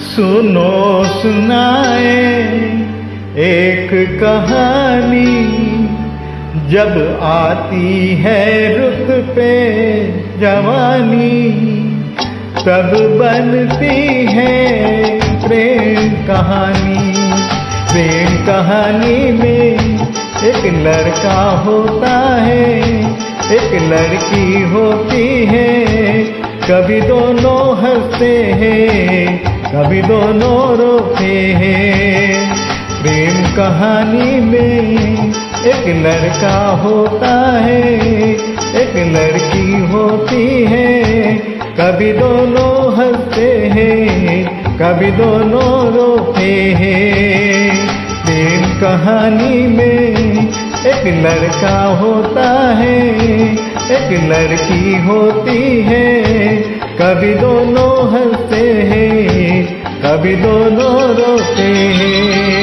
सुनो सुनाए एक कहानी, जब आती है रुत पे जवानी, तब बनती है प्रेम कहानी। प्रेम कहानी में एक लड़का होता है, एक लड़की होती है, कभी दोनों हंसते हैं, कभी दोनों रोते हैं। प्रेम कहानी में एक लड़का होता है, एक लड़की होती है, कभी दोनों हंसते हैं, कभी दोनों रोते हैं। प्रेम कहानी में एक लड़का होता है, एक लड़की होती है, कभी दोनों हंसते हैं, कभी दोनों रोते हैं।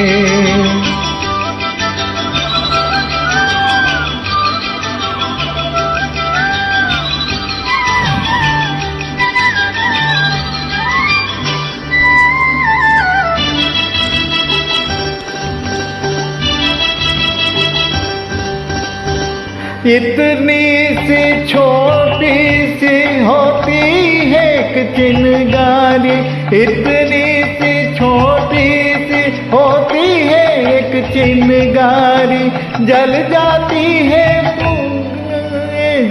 इतनी सी छोटी सी होती है एक चिंगारी, इतनी सी छोटी सी होती है एक चिंगारी, जल जाती है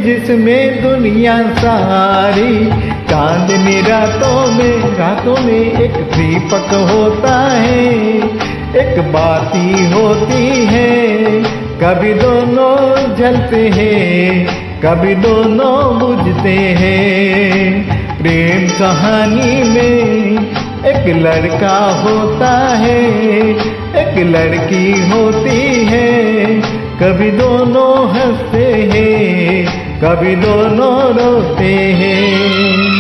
जिसमें दुनिया सारी। चांदनी रातों में एक दीपक होता है, एक बाती होती है, कभी दोनों जलते हैं, कभी दोनों बुझते हैं। प्रेम कहानी में एक लड़का होता है, एक लड़की होती है, कभी दोनों हंसते हैं, कभी दोनों रोते हैं।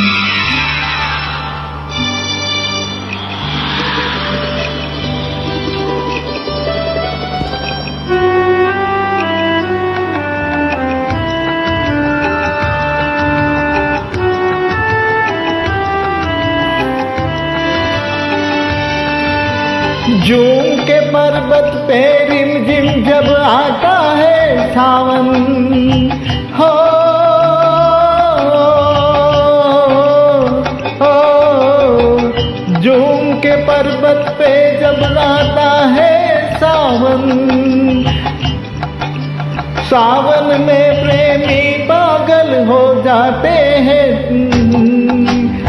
जून के पर्वत पे रिमझिम जब आता है सावन, हो जून के पर्वत पे जब आता है सावन, सावन में प्रेमी पागल हो जाते हैं।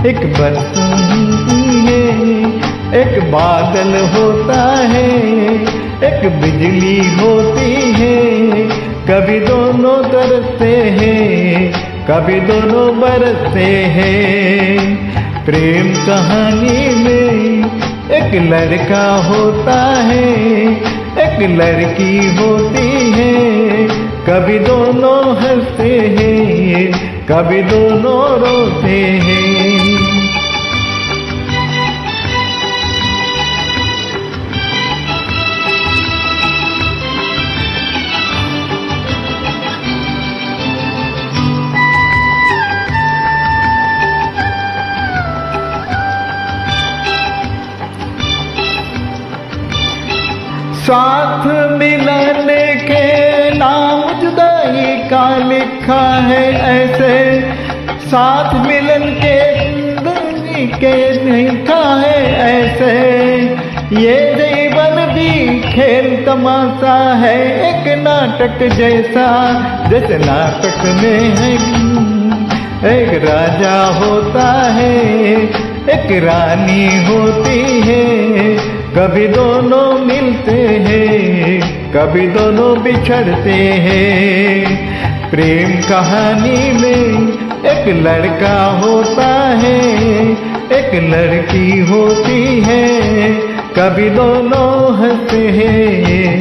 एक एक बादल होता है, एक बिजली होती है, कभी दोनों तरसते हैं, कभी दोनों बरसते हैं। प्रेम कहानी में एक लड़का होता है, एक लड़की होती है, कभी दोनों हंसते हैं, कभी दोनों रोते हैं। साथ मिलन के नाम जुदाई का लिखा है ऐसे, साथ मिलन के जिंदगी के लिखा है ऐसे। ये जीवन भी खेल तमाशा है, एक नाटक जैसा, जैसे नाटक में है एक राजा होता है, एक रानी होती है, कभी दोनों मिलते हैं, कभी दोनों बिछड़ते हैं। प्रेम कहानी में एक लड़का होता है, एक लड़की होती है, कभी दोनों हंसते हैं,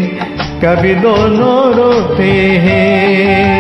कभी दोनों रोते हैं।